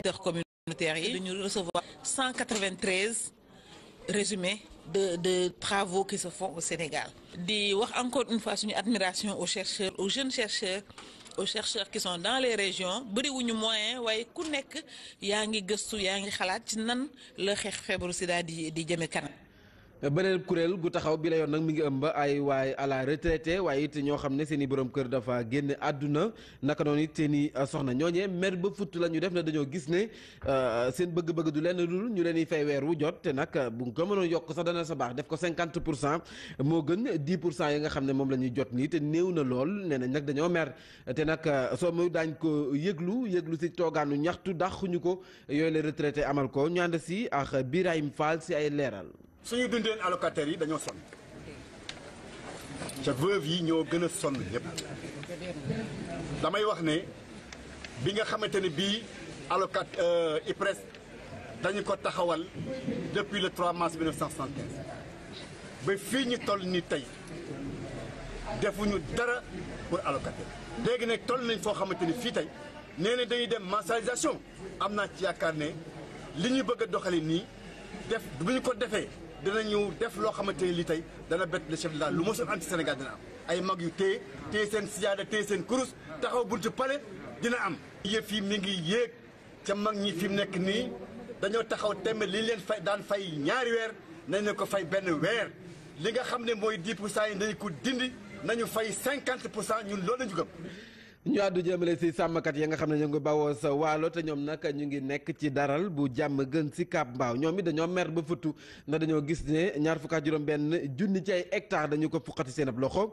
acteurs communautaires yi dañu recevoir 193 résumés de travaux qui se font au Sénégal. di wax encore une fois suñu admiration aux chercheurs, aux jeunes chercheurs, aux chercheurs qui sont dans les régions bëriwuñu moyen waaye ku nekk yaa ngi gëstu yaa ngi xalaat ci nan la xeex feebaru sida di jëme kanam. beneen kuréel gu taxaw bi la yoon nag mi ngi ëmb ay waay à la retraité waaye it ñoo xam ne seen i borom kër dafa génn àdduna naka noonu it seen i soxna ñooñee mer ba futt la ñu def na dañoo gis ne seen bëgg-bëgg du lenn dul ñu leen di fay weer wu jot te nag bu ko mënoon yokk sax dana sa baax def ko 50% moo gën 10% yi nga xam ne moom la ñuy jot nii te néew na lool nee nañ nag dañoo mer te nag soo muy daañ ko yëglu si toogaanu ñaxtu dàquñu ko yooyu les retraité amal ko ñu ànd si ak Birahim Fall si ay leeral. suñu dundeen allocataires yi dañoo sonn ca veuve yi ñoo gën a sonn yëpp damay wax ne bi nga xamante ne bii IPRES dañu ko taxawal depuis le 3 mars 1975 ba fii ñu toll ni tey defuñu dara pour allocataire léegi nag toll nañ foo xamante ni fii tey nee na dañuy dem mensualisation am naa ci yaakaar ne li ñu bëgg a doxali nii def bu ñu ko defee dinañu def loo xamante ni li tey dana bett le chef de l'État lu mosul am ci Sénégal dina am ay mag yu téye seen sijaada téye seen kurus taxaw buntu palais dina am. yëf yi mi ngi yéeg ca mag ñi fi mu nekk nii dañoo taxaw tembe li leen fay daan fay ñaari weer nañ ne ko fay benn weer li nga xam ne mooy 10% yi nañu ko dindi nañu fay 50% ñun loolu lañu gëm. ñu àddu jëmale si sàmmkat ya nga xam ne ñu ngi bawoo sa waalo te ñoom nag ñu ngi nekk ci daral bu jàmm gën si Cap Mbaaw ñoom it dañoo mer ba futtu ndax dañoo gis ne ñaar fukk ak juróom-benn junni ci ay hectares dañu ko fuqati seen ab loxo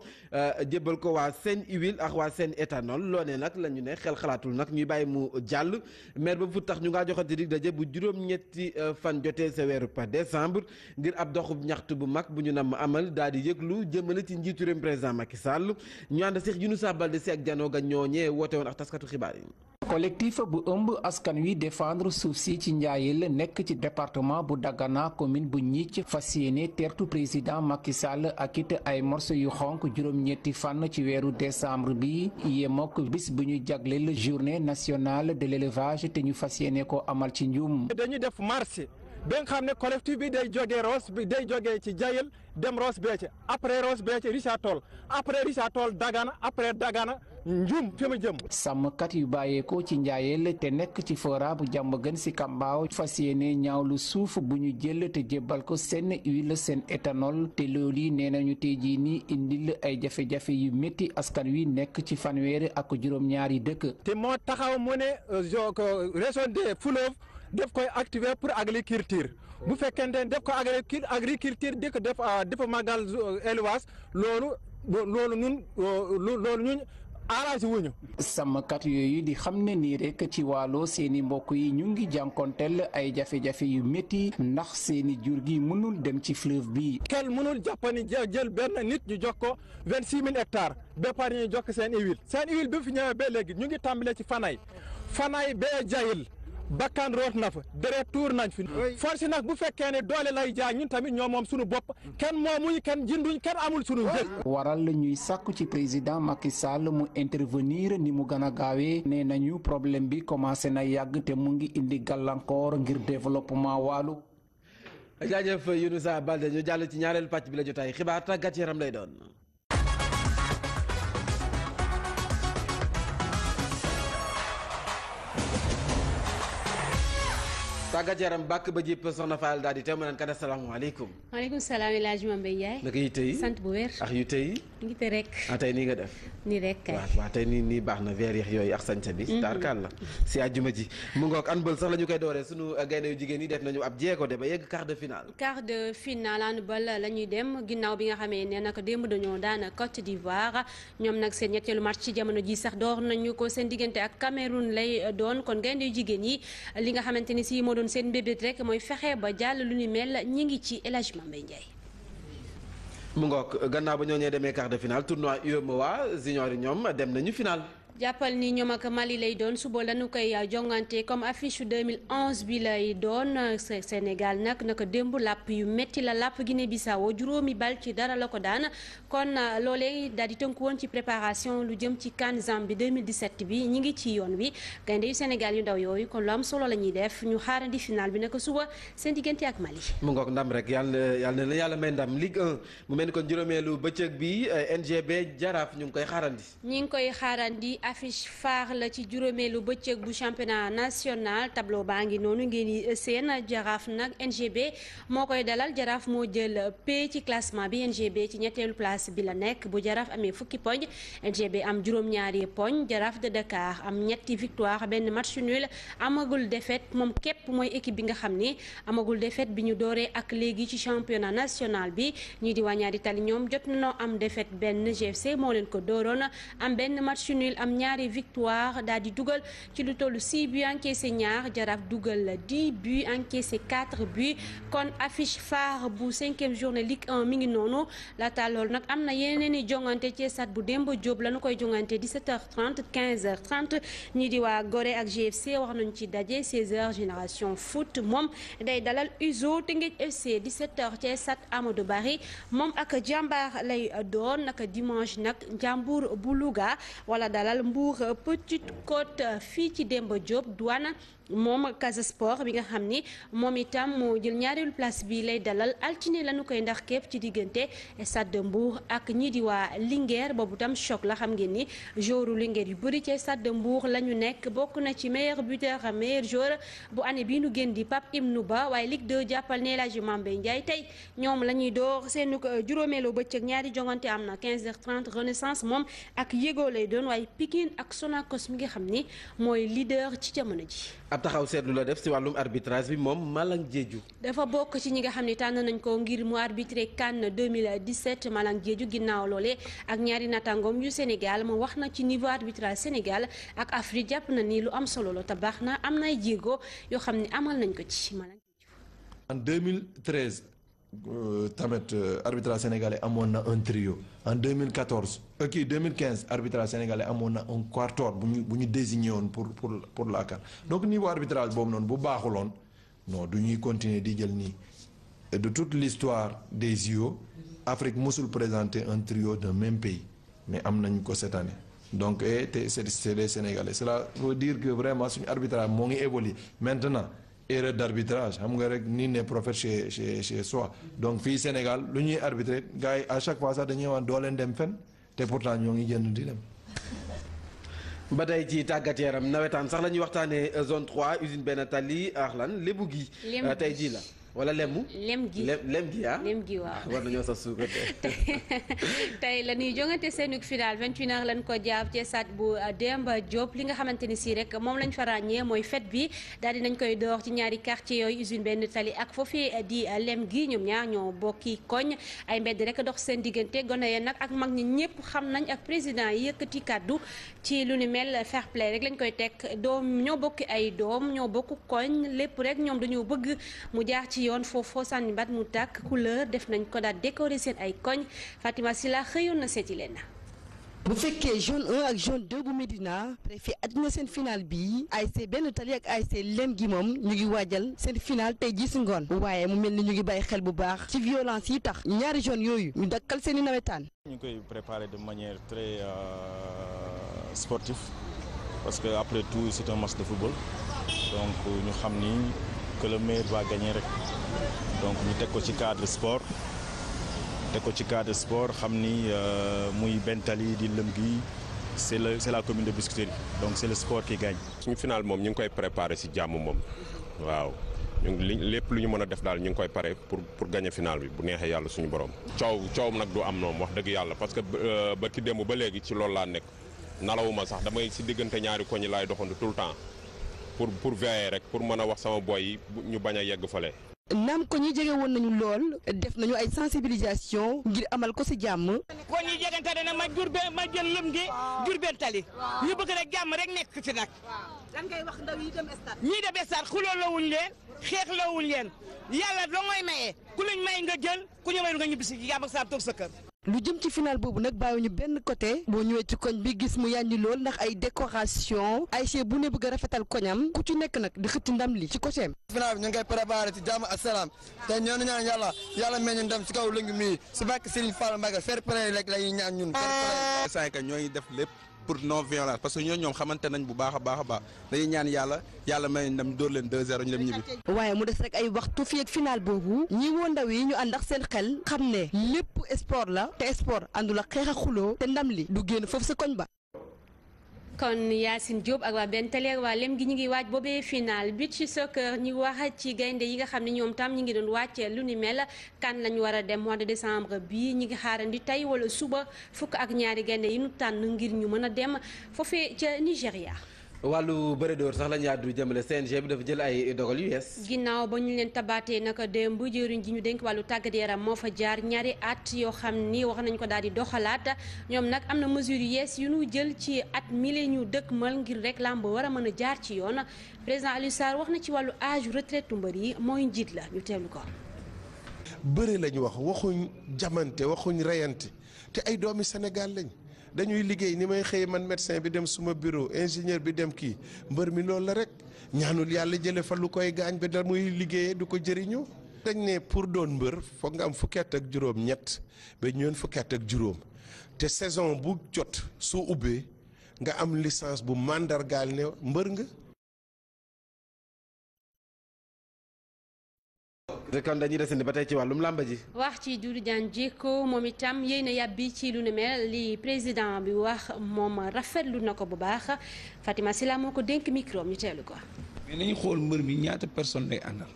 jébbal ko waa seen huile ak waa seen éthanol loonee nag la ñu ne xel xalaatul nag ñuy bàyyi mu jàll mer ba futt tax ñu ngaa joxante dig daje bu juróom-ñetti fan jotee sa weeru par décembre ngir ab doxub ñaxtu bu mag bu ñu nam amal daal di yëglu jëmale ci njiitu réew président Macky Sall ñu ànd Cheikh Younoussa Baldé si ak janoo ga ñee woote woon ak taskatu xibaar yi. collectif bu ëmb askan wi défendre suuf si ci Njaayel nekk ci département bu Dagana commune bu Ñicc fas yéene teertu président Macky Sall ak it ay morceau yu xonk juróom-ñetti fan ci weeru décembre bi yemook bis bu ñu jagleel journée nationale de l'élevage te ñu fas yéene ko amal ci Ndioum. dañuy def marché ba nga xam ne collectif bi day jógee Ross bi day jógee ci Jayel dem Ross Béthio après Ross Béthio Richard Toll après Richard Toll Dagana après Dagana Ndioum fi mu jëm. sàmmkat yu bàyyeekoo ci Njaayel te nekk ci fora bu jàmm gën si Kambaaw fas yéene ñaawlu suuf bu ñu jël te jébbal ko seen huile seen éthanol te loolu yi nee nañu tey jii nii indil ay jafe-jafe yu métti askan wi nekk ci fanweeri ak juróom-ñaari dëkk. te moo taxaw mu ne région de Fleuve def koy activer pour agriculture bu fekkente ne def ko agriculture dëkk def magal élevage loolu ñun arrangé wuñu. sàmmkat yooyu di xam ne nii rek ci wàllo seeni mbokk yi ñu ngi jànkonteel ay jafe-jafe yu métti ndax seeni jur gi mënul dem ci fleuve bi. kenn mënul jàppani jël benn nit ñu jox ko 26000 hectares ba pare ñu jox ko seen huile bi fi ñëwee ba léegi ñu ngi tàmbalee ci fanay bee Jayel bakkan root na fa deret tuur nañ fi force nag bu fekkee ne doole lay jaay ñun tamit ñoo moom suñu bopp kenn moomuñu kenn jënduñ kenn amul suñu njëg. waral ñuy sàkku ci président Macky Sall mu intervenir ni mu gën a gaawee nee nañu problème bi commencé na yàgg te mu ngi indi gàllankoor ngir développement wàllu. jaajëf Younoussa Baldé ñu jàll ci ñaareelu pàcc bi la jotaay xibaar tàggat yaram lay doon. tàggat yaram bàkk ba jépp soxna Fall daal di teew ma naan kan asalaamaaleykum. maaleykum salaam El Hadj Mame Mbaye Ndiaye. naka yi tey sant bu wér. ak yu tey. ngi te rek. tey nii nga def. nii rek kay. waaw tey nii baax na veer yax yooyu ak sañca bi. taarkaal la si àjjuma ji. mu ngoog handball sax la ñu koy dooree sunu gaynde yu jigéen yi def nañu ab jéego de ba yegg quart de finale. quart de finale handball la ñuy dem ginnaaw bi nga xamee ne nag démb dañoo daan Côte d'Ivoire ñoom nag seen ñetteelu match ci jamono ji sax door nañu ko seen diggante ak Cameroun lay doon kon gaynde yu jigéen yi li nga xamante ni si moo doon seen mbébét rek mooy fexe ba jàll lu ni mel ñi ngi ci El Hadj Mame Mbaye Ndiaye. mu ngoog gannaaw ba ñoo ñee demee quart de finale tournoi UEMOA junior yi ñoom dem nañu finale. jàppal ni ñoom ak Mali lay doon suba lañu koy jongante comme affiche 2011 bi lay doon Sénégal naka démb làpp yu metti la làpp Guinée-Bissau juróomi bal ci dara la ko daan kon loolee daal di tënku woon ci préparation lu jëm ci CAN Zambie 2017 bi ñi ngi ci yoon wi gaynde yu Sénégal yu ndaw yooyu kon lu am solo la ñuy def ñu xaarandi final bi naka suba seen diggante ak Mali. mu ngoog ndam rek yàlla may ndam Ligue 1 mu mel ni kon juróomeelu bëccëg bi NGB Jaraaf ñu ngi koy xaarandi. affiche phare la ci juróomeelu bëccëg bu championnat national tableau baa ngi noonu ngeen di seen Jaraaf nag NGB moo koy dalal Jaraaf moo jël P ci classement bi NGB ci ñetteelu place bi la nekk bu Jaraaf amee fukki poñ NGB am juróom-ñaari poñ Jaraaf de Dakar am ñetti victoire benn match nul amagul défaite moom képp mooy équipe bi nga xam ni amagul défaite bi ñu dooree ak léegi ci championnat national bi ñii di waa Ñaari Tali ñoom jot nañoo am défaite benn GFC moo leen ko dooroon am benn match nul am ñaari victoire daal di dugal ci lu tollu 6 buts encaissé ñaar Jaraaf dugal 10 buts encaissé 4 buts kon affiche phare bu 5e journée Ligue 1 mi ngi noonu laata loolu nag am na yeneen i jongante ci stade bu Demba Diop lañu koy jongante 17h30 15h30 ñii di waa Gorée ak GFC wax nañu ci daje 16h Génération Foot moom day dalal USO Teungueth FC 17h ci stade Amadou Barry moom ak Jàmbaar lay doon naka dimanche nag Njàmbur bu Louga wala dalal Mbour Petite Côte fii ci Demba Diop Douane moom Casa Sport bi nga xam ni moom itam moo jël ñaareelu place bi lay dalal altine lañu koy ndax képp ci diggante Stade de Mbour ak ñii di waa Linguère boobu tam choc la xam ngeen ni joueur Linguère yu bëri ci Stade de Mbour la ñu nekk bokk na ci meilleur buteur meilleur joueur bu année bii nu génn di Pape Ibnou Ba waaye Ligue 2 jàppal ne El Hadji Mambé Ndiaye tey ñoom la ñuy door seen juróomeelu bëccëg ñaari jongante am na 15h30 Renaissance moom ak Yégo lay doon waaye Pikine ak Sonacos mi nga xam ni mooy leader ci jamono ji. ab taxaw seetlu la def ci wàllum arbitrage bi moom Malang Diédhiou dafa bokk ci ñi nga xam ne tànn nañ ko ngir mu arbitré CAN 2017 Malang Diédhiou ginnaaw loole ak ñaari natangoom yu Sénégal moom wax na ci niveau arbitrage Sénégal ak Afrique jàpp na ni lu am solo la te baax na am na ay jéego yoo xam ne amal nañ ko ci Malang Diédhiou. En 2013 tamit arbitrage sénégalais amoon na un trio en 2015 arbitrage sénégalais amoon na un quatuor bu ñu désigné woon pour la CAN donc niveau arbitrage boobu noonu bu baaxuloon non du ñuy continuer di jël nii de toute l'histoire des JO Afrique mosul présenter un trio d'un même pays mais am nañ ko cette année donc c'est les Sénégalais cela veut dire que vraiment suñu arbitrage moo ngi évoluer maintenant erreur d'arbitrage xam nga rek nii ne prophète chez soi donc fii Sénégal lu ñuy arbitrer gars yi à chaque fois sax dañuy wax doo leen dem fen te pourtant ñoo ngi jënd di dem. ba tey ci tàggat yaram nawetaan sax la ñuy waxtaanee zone 3 usine benn tali Arlan lébu gi. tey jii la. wala lem gi ah lem gi waaw war nañoo sax suukar tey la ñuy jongante seenug final 21h lañ ko jaab ci stade bu Demba Diop li nga xamante ni si rek moom lañ fa ràññee mooy fête bi daal di nañ koy door ci ñaari quartier yooyu usine benn tali ak foofee di lem gi ñoom ñaar ñoo bokki koñ ay mbedd rek dox seen diggante gone ya nag ak mag ñi ñëpp xam nañ ak président yi yëkkati kàddu ci lu ni mel fair play rek lañ koy teg doom ñoo bokki ay doom ñoo bokk koñ lépp rek ñoom dañoo bëgg mu jaar ci yoon foofu sànni bat mu tàkk couleur def nañ ko daal décorer seen ay koñ Fatima Sila xëyoon na seeti leen. bu fekkee jaune 1 ak jaune 2 bu Médina préfet àddina seen final bi ASC benn tali ak ASC lem gi moom ñu ngi waajal seen final tey jii si ngoon waaye mu mel ni ñu ngi bàyyi xel bu baax ci violence yi tax ñaari jaune yooyu ñu dakkal seen i nawetaan. ñu ngi koy préparer de manière très sportive parce que après tout c'est un match de football donc ñu xam ni que le meilleur va gagner rek donc ñu teg ko ci cadre sport xam ni muy Bentali di lëm gi c'est la commune de Biscuiterie donc c'est le sport qui gagne. suñu final moom ñu ngi koy préparer ci jàmm moom waaw ñu ngi lépp lu ñu mën a def daal ñu ngi koy pare pour gagner final bi bu neexee yàlla suñu borom. coow nag du am noonu wax dëgg yàlla parce que ba ki démb ba léegi ci loolu laa nekk nalawuma sax damay ci diggante ñaari koñ laay doxantu tout le temps. pour veiller rek pour mën a wax sama boy yi ñu bañ a yegg fale. naam ko ñi jege woon nañu lool def nañu ay sensibilisation ngir amal ko ci jàmm. kon ñi jegante ne ma jël lëm gi Diourbel Tali ñu bëgg rek jàmm rek nekk ci nag. lan ngay wax ndaw yi dem stade. ñii dem stade xuloo la wuñ leen xeex la wuñ leen yàlla doo ngay maye ku lañ may nga jël ku ñu mayul nga ñibbisi ci jàmm ak saa toog sa kër. lu jëm ci final boobu nag bàyyiwuñu benn côté boo ñëwee ci koñ bi gis mu yànji lool ndax ay décoration ASC bu ne bëgg a rafetal koñam ku ci nekk nag di xëcc ndam li ci côté am. final bi ñu ngi koy préparé ci jàmm ak salaam te ñoo ñaan yàlla meññ ndam ci kaw lëng mi si bàkk Serigne Fall Mbacké fair play rek la ñuy ñaan ñun. fair play ñooy def lépp pour non violence parce que ñoom xamante nañ bu baax a baax dañuy ñaan yàlla may ndam dóor leen 2-0 ñu dem ñibbi. waaye mu des rek ay waxtu fii ak final boobu ñi woo ndaw yi ñu ànd ak seen xel xam ne lépp sport la te sport àndul ak xeex a xuloo te ndam li du génn foofu sa koñ ba. kon Yacine Diop ak waa benn télé waa lem gi ñu ngi waaj boobee final beach soccer ñu wax ci gaynde yi nga xam ne ñoom tam ñu ngi doon wàcc lu ni mel kan lañu war a dem mois de décembre bi ñi ngi xaarandi tey wala suba fukk ak ñaari gaynde yi ñu tànn ngir ñu mën a dem foofee ca Nigéria. wàllu bëre door sax la ñu àddu jëmale CNG bi dafa jël ay dogal yu yees. ginnaaw ba ñu leen tabaatee naka démb jëriñ ji ñu dénk wàllu tàggat yaram moo fa jaar ñaari at yoo xam ni wax nañ ko daal di doxalaat ñoom nag am na mesure yu yees yu ñu jël ci at mille ñu dëkkmal ngir rek làmb war a mën a jaar ci yoon président Aliou Sarr wax na ci wàllu âge retraite mbër yi mooy njiit la ñu teewlu ko. bëre lañu waxuñ jamante waxuñ reyante te ay doomi Sénégal lañ. dañuy liggéey ni may xëy man médecin bi dem suma bureau ingénieur bi dem kii mbër mi loolu la rek ñaanul yàlla jële fa lu koy gaañ ba da muy liggéeyee du ko jëriñoo. dañ ne pour doon mbër foog nga am fukki at ak juróom ñett ba ñoon fukki at ak juróom te saison bu jot su ubbee nga am licence bu màndargaal ne mbër nga. kon dañuy desandi ba tey ci wàllum làmba ji. wax ci Doudou Diagne Diécko moom itam yéy na yàbbi ci lu ne mel li président bi wax moom rafetlu na ko bu baax Fatima Sila moo ko dénk micro ñu teelu ko. mais nañu xool mbër mi ñaata personne lay àndal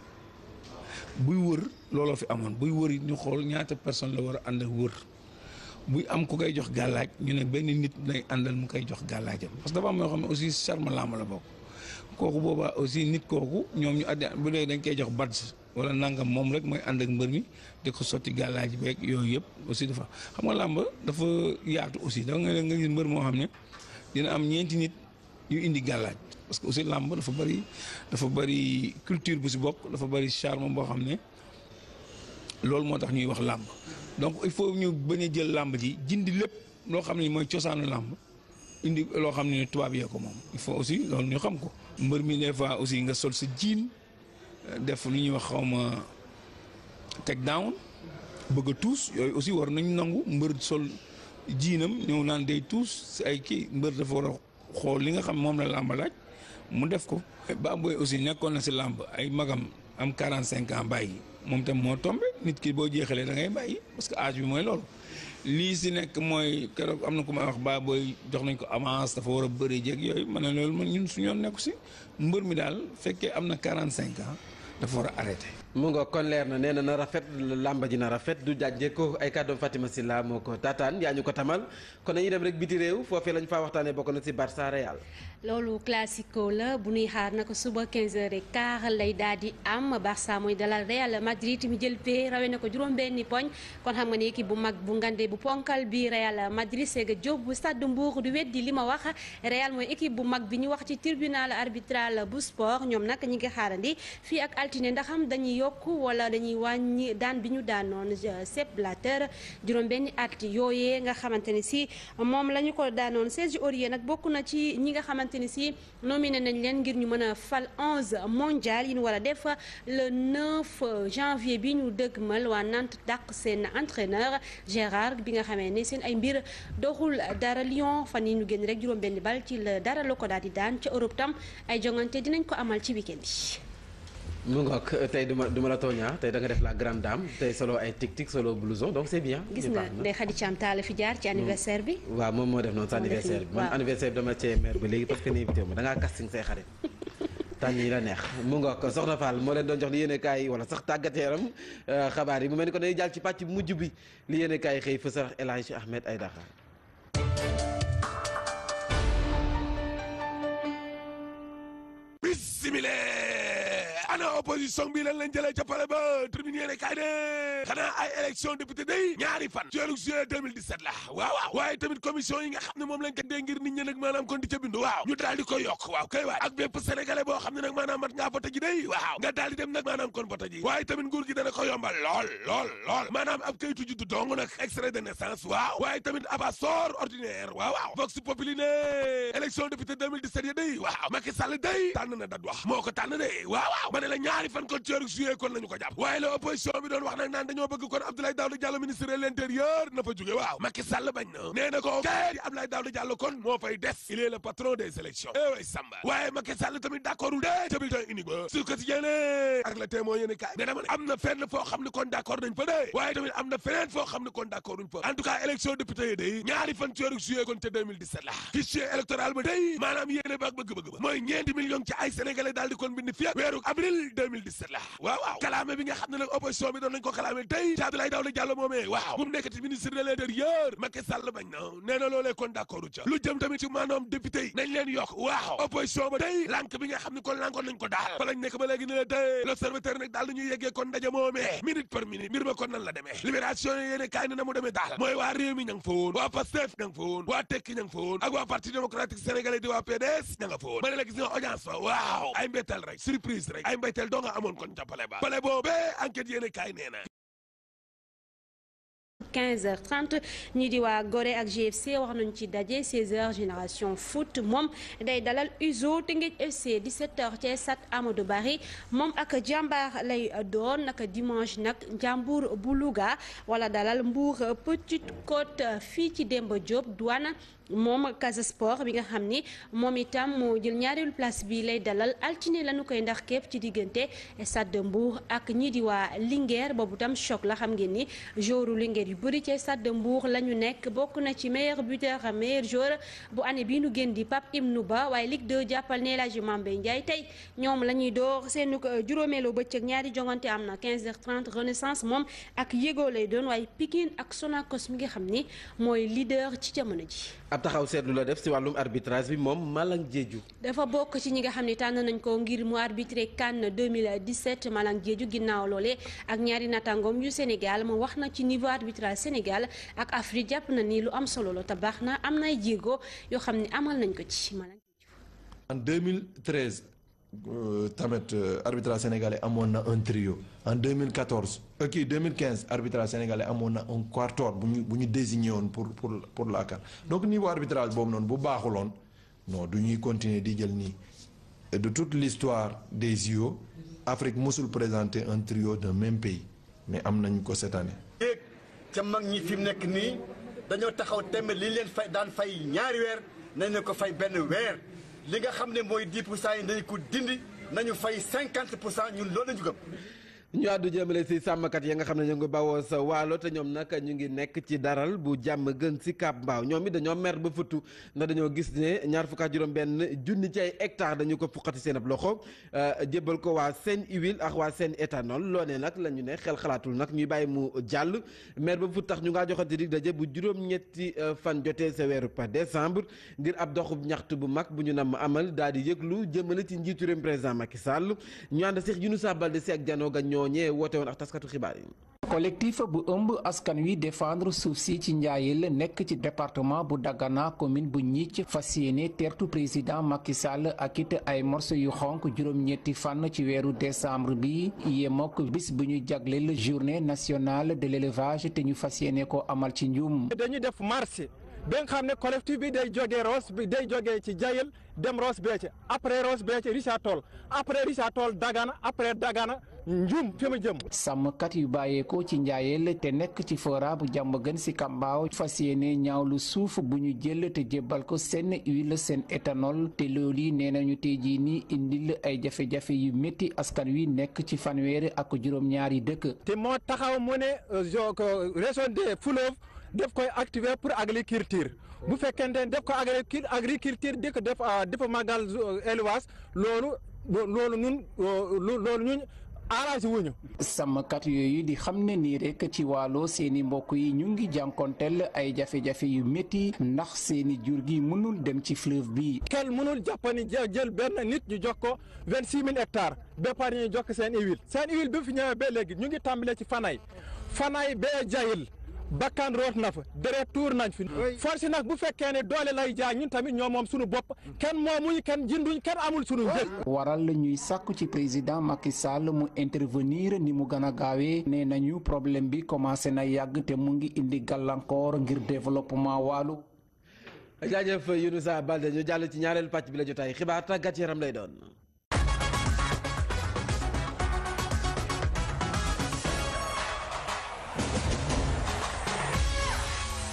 buy wër looloo fi amoon buy wër it ñu xool ñaata personne la war a àndal wër buy am ku koy jox gàllaaj ñu ne benn nit lay àndal mu koy jox gàllaajam parce que dafa am yoo xam ne aussi charme làmb la bokk kooku boobaa aussi nit kooku ñoom ñu addi bu dee dañ koy jox badge wala nangam moom rek mooy ànd ak mbër mi di ko sotti gàllaaj beeg yooyu yëpp aussi dafa xam nga làmb dafa yaatu aussi da nga gis mbër moo xam ne dina am ñeenti nit yu indi gàllaaj parce que aussi làmb dafa bëri culture bu si bokk dafa bëri charme boo xam ne loolu moo tax ñuy wax làmb donc il faut ñu bañ a jël làmb ji jindi lépp loo xam ne mooy cosaanu làmb indi loo xam ne tubaab yee ko moom il faut aussi loolu ñu xam ko mbër mi des fois aussi nga sol sa jiin def lu ñuy wax xawma teg down bëgg a tuus yooyu aussi war nañu nangu mbër sol jiinam ñëw naan day tuus si ay kii mbër dafa war a xool li nga xam moom la làmb laaj mu def ko. Baboy aussi nekkoon na si làmb ay magam am 45 ans bàyyi moom tam moo tombé nit ki boo jeexalee da ngay bàyyi parce que âge bi mooy loolu. lii si nekk mooy keroog am na ku may wax Baboy jox nañ ko avance dafa war a bëri jéeg yooyu ma ne loolu man ñun suñu yoon nekku si mbër mi daal fekkee am na 45 ans. dafa war a arrêté. mu nga kon leer na nee na rafet làmba ji na rafet du jàjje ko ay kàddoom Fatima Silla moo ko taataan yaa ñu ko tamal kon dañuy dem rek biti réew foofee lañ faa waxtaanee bokk na ci Barça Real. loolu classico la bu ñuy xaar naka suba 15h15 lay daal di am Barça mooy dalal Real Madrid mi jël pee rawee na ko juróom-benni poñ kon xam nga ni équipe bu mag bu ngande bu ponkal bi Real Madrid Sega Diop bu Stade Mbour du weddi li ma wax Real mooy équipe bu mag bi ñu wax ci tribunal arbitral bu sport ñoom nag ñi ngi xaarandi fii ak altine ndax am dañuy yokk wala dañuy wàññi daan bi ñu daanoon Sepp Blatter juróom-benni at yooyee nga xamante ni si moom la ñu ko daanoon Serge Aurier nag bokk na ci ñi nga xamante ni si nominé nañ leen ngir ñu mën a fal 11 mondial yi ñu war a def le 9 janvier bi ñu dëgmal waa Nantes dàq seen entraîneur Gérard bi nga xamee ni seen ay mbir doxul dara Lyon fan yi ñu génn rek juróom-benni bal ci la dara la ko daal di daan ca Europe tam ay jongante dinañ ko amal ci week-end yi. mu ngoog tey duma la tooñaa tey da nga def la grande dame tey solo ay tic-tic solo blouson donc c'est bien. gis nga Ndeye Khady Thiam taala fi jaar ci anniversaire bi. waaw moom moo def noonu sa anniversaire bi man anniversaire bi dama cee mer ba léegi parce que ni invité ma da ngaa casting say xarit tànn yi la neex mu ngoog Soxna Fall moo leen doon jox li yéene kaay yi wala sax tàggat yaram xabaar yi mu mel ni ko dañuy jàll ci pàcc bu mujj bi li yéene kaay yi xëy fësal El Hadji Ahmed Aïdara. ana opposition bi lan lañ jëlee ca pale ba tribune yéene kaay ne xanaa ay élection député day ñaari fan ci weeru juillet 2017 la waaw waaye tamit commission yi nga xam ne moom lañ ko dee ngir nit ñi nag maanaam kon di ca bindu waaw ñu daal di koy yokk waaw kay waay ak bépp sénégalais boo xam ne nag maanaam mat ngaa vote ji day waaw nga daal di dem nag maanaam kon vote ji waaye tamit nguur gi dana ko yombal lool maanaam ab kayitu juddu dong nag extrait de naissance waaw waaye tamit ab passeport ordinaire waaw vox populi ne élection député 2017 ya day waaw Macky Sall day tànn na dat wax moo ko tànn de waaw ma ne la ñaari fan kon ci weeru juillet kon lañu ko jàpp waaye la opposition bi doon wax nag naan dañoo bëgg kon Abdoulaye Daouda Diallo ministre de l'intérieur na fa jóge waaw Macky Sall bañ na nee na ko kay di Abdoulaye Daouda Diallo kon moo fay des il est le patron des élections way Samba waaye Macky Sall tamit d'accordul de ca bulletin unique ba sur quotidien ak le témoin yéene kaay ne dama ne am na fenn foo xam ne kon d'accord nañ fa de waaye tamit am na feneen foo xam ne kon d'accorduñ fa en tout cas élection député yi day ñaari fan ci weeru juillet kon ca 2017 la fichier électoral ba day maanaam yéene ba ak bëgg-bëgg ba mooy ñeenti millions ci ay sénégalais daal di kon bind fi weeru avril 2017 la waaw kalaame bi nga xam ne nag opposition bi doon nañ ko kalaame tey ci Abdoulaye Daouda Diallo moomee waaw bu mu nekkati ministre de l'intérieur Macky Sall bañ na nee na loolee kon d'accordu ca lu jëm tamit ci maanaam député yi nañ leen yokk waaw opposition ba tey lànk bi nga xam ne kon lànkoon nañ ko daal fa lañ nekk ba léegi ne la tey l'observateur nag daal dañuy yeggee kon ndaje moomee minute par minute mbir ma kon nan la demee libération yéene kaay na mu demee daal mooy waa réew mi ña nga fa woon waa Pastef ña nga fa woon waa Tekki ña nga fa woon ak waa parti démocratique sénégalais di waa PDS ña nga fa woon ma ne la gis nga audience fa waaw ay mbettel rek surprise rek ay mbettel doo nga amoon kon ca pale ba pale boobee enquête yéene kaay nee na 15h30 ñii di waa Gorée ak GFC wax nañu ci daje 16h génération foot moom day dalal USO Teungueth FC 17h ci stade Amadou Barry moom ak jàmbaar lay doon naka dimanche nag Njàmbur bu Louga wala dalal Mbour Petite Côte fii ci Demba Diop douane moom Casa Sport bi nga xam ni moom itam moo jël ñaareelu place bi lay dalal altine lañu koy ndax képp ci diggante stade de Mbour ak ñii di waa Linguère boobu tam choc la xam ngeen ni joueur Linguère yu bëri ci stade de Mbour la ñu nekk bokk na ci meilleur buteur meilleur joueur bu année bii nu génn di Pape Ibnou Ba waaye Ligue 2 jàppal ne El Hadji Mambey Ndiaye tey ñoom la ñuy door seen juróomeelu bëccëg ñaari jongante am na 15h30 Renaissance moom ak Yégo lay doon waaye Pikine ak Sonacos mi nga xam ni mooy leader ci jamono ji. ab taxaw seetlu la def si wàllum arbitrage bi moom Malang Diédhiou dafa bokk ci ñi nga xam ne tànn nañ ko ngir mu arbitré CAN 2017 Malang Diédhiou ginnaaw loole ak ñaari natangoom yu Sénégal mu wax na ci niveau arbitrage Sénégal ak Afrique jàpp na ni lu am solo la te baax na am nay jéego yoo xam ne amal nañ ko ci Malang Diédhiou. En 2013 tamit arbitrage sénégalais amoon na un trio en 2014 2015 arbitrage sénégalais amoon na un quatuor bu ñu désigné woon pour la CAN donc niveau arbitrage boobu noonu bu baaxuloon non du ñuy continuer di jël nii de toute l'histoire des JO Afrique mosul présenter un trio d'un même pays mais am nañ ko cette année. léegi ca mag ñi fi mu nekk nii dañoo taxaw tembe li leen fay daan fay ñaari weer nañ leen ko fay benn weer. li nga xam ne mooy 10% yi dañu ko dindi nañu fay 50% ñun loolu la ñu gëm. ñu àddu jëmale si sàmmkat ya nga xam ne ñu ngi bawoo sa waalo te ñoom nag ñu ngi nekk ci daral bu jàmm gën si Cap Mbaaw ñoom it dañoo mer ba futtu ndax dañoo gis ne ñaar fukk ak juróom-benn junni ci ay hectares dañu ko fuqati seen ab loxo jébbal ko waa seen huile ak waa seen éthanol loone nag la ñu ne xel xalaatul nag ñuy bàyyi mu jàll mer ba fut tax ñu ngaa joxati dig daje bu juróom-ñetti fan jotee sa weeru par décembre ngir ab doxub ñaxtu bu mag bu ñu nam amal daal di yëglu jëmale ci njiitu réew président Macky Sall ñu ànd Cheikh Younoussa Baldé si ak janoo ga ñooñee woote woon ak taskatu xibaar yi. collectif bu ëmb askan wi défendre suuf si ci njaayel nekk ci département bu Dagana commune bu Gnithie fas yéene teertu président Macky Sall ak it ay morceau yu xonk juróom-ñetti fan ci weeru décembre bi yemook bis bu ñu jagleel journée nationale de l'élevage te ñu fas yéene ko amal ci Ndioum. dañu def marché ba nga xam ne collectif bi day jógee Ross bi day jógee ci Jayel dem Ross Béthio après Ross Béthio Richard Toll après Richard Toll Dagana après Dagana Ndioum fi mu jëm. sàmmkat yu bàyyeekoo ci njaayel te nekk ci fora bu jàmm gën si Kambaaw fas yéene ñaawlu suuf bu ñu jël te jébbal ko seen huile seen éthanol te loolu yi nee nañu tey jii nii indil ay jafe-jafe yu métti askan wi nekk ci fanweeri ak juróom-ñaari dëkk. te moo taxaw mu ne région des fleuves def koy activer pour agriculture bu fekkente ne def ko agriculture di ko def magal élevage loolu ñun arrangé wuñu. sàmmkat yooyu di xam ne nii rek ci wàllo seeni mbokk yi ñu ngi jànkonteel ay jafe-jafe yu métti ndax seeni jur gi mënul dem ci fleuve bi. kenn mënul jàppani jël benn nit ñu jox ko 26000 hectares ba pare ñu jox ko seen huile bi fi ñëwee ba léegi ñu ngi tàmbalee ci fanay bee jayil bakkan root na fa deret tuur nañ fi force nag bu fekkee ne doole lay jaay ñun tamit ñoo moom suñu bopp kenn moomuñ kenn jënduñ kenn amul suñu njëg. waral ñuy sàkku ci président Macky Sall mu intervenir ni mu gën a gaawee nee nañu problème bi commencé na yàgg te mu ngi indi gàllankoor ngir développement Waalo. jaajëf Younousa Baldé ñu jàll ci ñaareelu pàcc bi la jotaay xibaar tàggat yaram lay doon.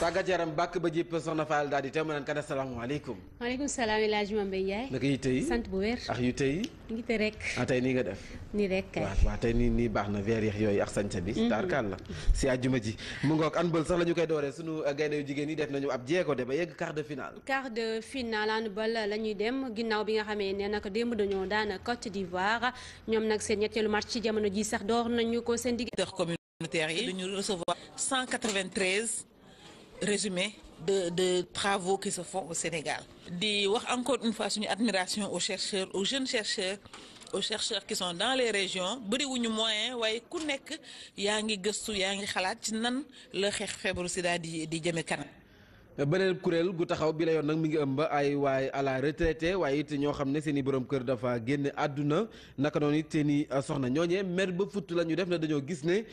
tàggat yaram bàkk ba jépp soxna Fall daal di teew ma naan kat asalaamaaleykum. maaleykum salaam El Hadj Mame Ndiaye. naka yi tey sant bu wér. ak yu tey. ngi te rek. tey nii nga def. nii rek kay. waaw tey nii baax na veer yeex yooyu ak sañca bi. taarkaal la si àjjuma ji mu ngoog handball sax la ñu koy dooree sunu gaynde yu jigéen ñi def nañu ab jéego de ba yegg quart de finale. quart de finale handball la ñuy dem ginnaaw bi nga xamee ne nag démb dañoo daan Côte d'Ivoire ñoom nag seen ñetteelu match ci jamono ji sax door nañu ko seen digg. communautaire yi dañu recevoir 193 résumés de travaux qui se font au Sénégal. di wax encore une fois suñu admiration aux chercheurs, aux jeunes chercheurs, aux chercheurs qui sont dans les régions bëriwuñu moyen waaye ku nekk yaa ngi gëstu yaa ngi xalaat ci nan la xeex feebaru sida di jëme kanam. beneen kuréel gu taxaw bi la yoon nag mi ngi ëmb ay waay à la retraité waaye it ñoo xam ne seen i borom kër dafa génn àdduna naka noonu it seen i soxna ñooñee mer ba futt la ñu def ne dañoo gis ne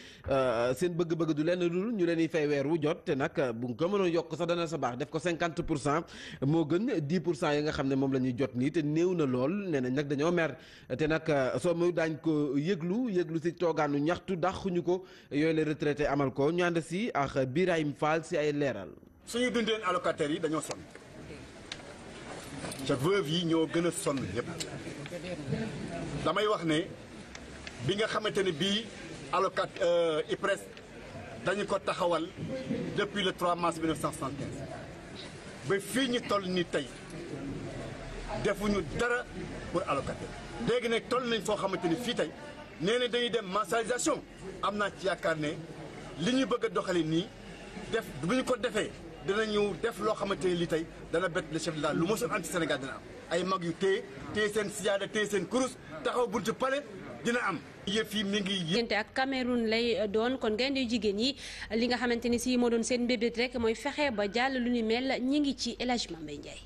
seen bëgg-bëgg du lenn dul ñu leen di fay weer wu jot te nag bu ko mënoon yokk sax dana sa baax def ko 50% moo gën 10% yi nga xam ne moom la ñuy jot nii te néew na lool nee nañ nag dañoo mer te nag soo muy daañ ko yëglu si toogaanu ñaxtu dàquñu ko yooyu la retraité amal ko ñu ànd si ak Birahim Fall si ay leeral. suñu dundeen allocataires yi dañoo sonn ca veuve yi ñoo gën a sonn yëpp damay wax ne bi nga xamante ne bii IPRES dañu ko taxawal depuis le 3 mars 1975 ba fii ñu toll ni tey defuñu dara pour allocataire léegi nag toll nañ foo xamante ni fii tey nee na dañuy dem mensualisation am naa ci yaakaar ne li ñu bëgg a doxale nii def bu ñu ko defee dinañu def loo xamante ne lii tey dana bett le chef de l'État lu mosul am ci Sénégal dina am ay mag yu téye seen sijaada téye seen kurus taxaw buntu palais dina am. yëf yi mi ngi diggante ak Cameroun lay doon kon gaynde yu jigéen yi li nga xamante ni si moo doon seen mbébét rek mooy fexe ba jàll lu ni mel ñi ngi ci El Hadj Mame Ndiaye.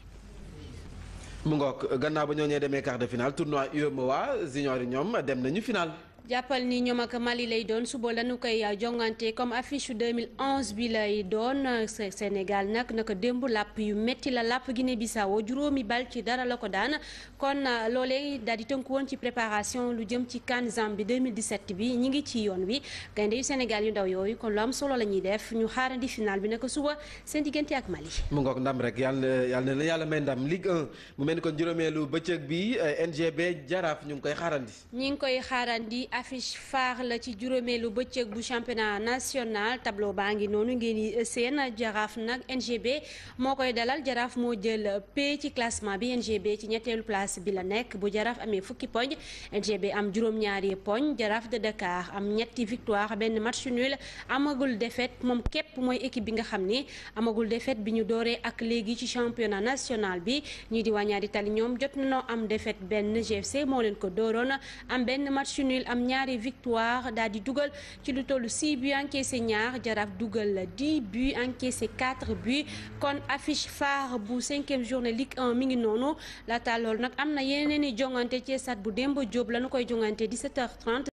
mu ngoog gannaaw ba ñoo ñee demee quart de finale tournoi UEMOA junior yi ñoom dem nañu finale. jàppal ni ñoom ak Mali lay doon suba lañu koy jongante comme affiche 2011 bi lay doon Sénégal nag naka démb làpp yu métti la làpp Guinée Bissau juróomi bal ci dara la ko daan kon loolee daal di tënku woon ci préparation lu jëm ci CAN Zambie 2017 bi ñi ngi ci yoon wi gaynde yu Sénégal yu ndaw yooyu kon lu am solo la ñuy def ñu xaarandi final bi naka suba seen diggante ak Mali. mu ngoog ndam rek yàlla may ndam Ligue 1 mu mel ni kon juróomeelu bëccëg bi NGB Jaraaf ñu ngi koy xaarandi. ñi ngi koy xaarandi. affiche phare la ci juróomeelu bëccëg bu championnat national tableau baa ngi noonu ngeen di seen Jaraaf nag NGB moo koy dalal Jaraaf moo jël P ci classement bi NGB ci ñetteelu place bi la nekk bu Jaraaf amee fukki poñ NGB am juróom-ñaari poñ Jaraaf de Dakar am ñetti victoire benn match nul amagul défaite moom képp mooy équipe bi nga xam ni amagul défaite bi ñu dooree ak léegi ci championnat national bi ñii di waa ñaari tali ñoom jot nañoo am défaite benn GFC moo leen ko dooroon am benn match nul am ñaari victoire daal di dugal ci lu tollu 6 buts encaissé ñaar Jaraaf dugal 10 buts encaissé 4 buts kon affiche phare bu 5e journée Ligue 1 mi ngi noonu laata loolu nag am na yeneen i jongante ci stade bu Demba Diop lañu koy jongante 17h30